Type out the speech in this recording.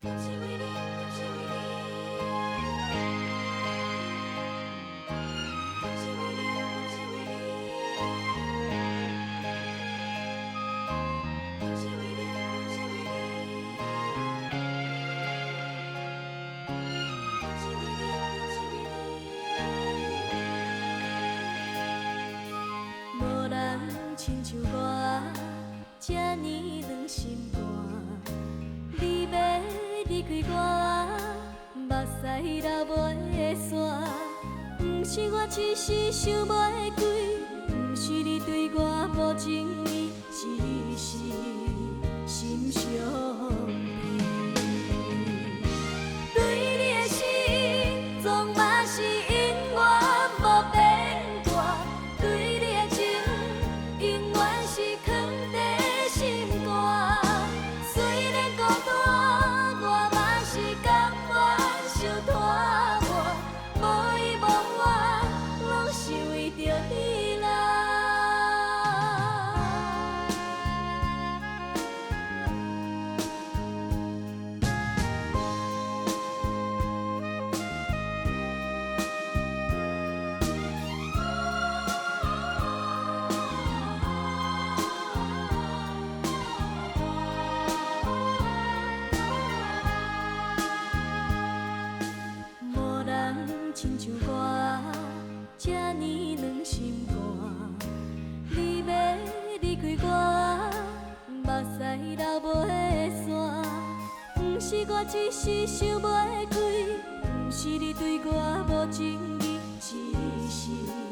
是为你，是为你，是为你，是为你，是为你，是为你，是为你，是为你。无人亲像我，这呢软心肝。你要离开我，目屎流袂煞。不是我一时想袂开，不是你对我无情意，只是心伤悲。对你的心，总嘛是永远无变卦。对你的情，永远是藏在心肝。虽然孤单，我嘛是甘愿受拖磨，无依无我，拢是为着你啦。无人亲像我，这呢软心肝。你要离开我，目屎流袂煞。不是我一时想袂开，不是你对我无情意，只是。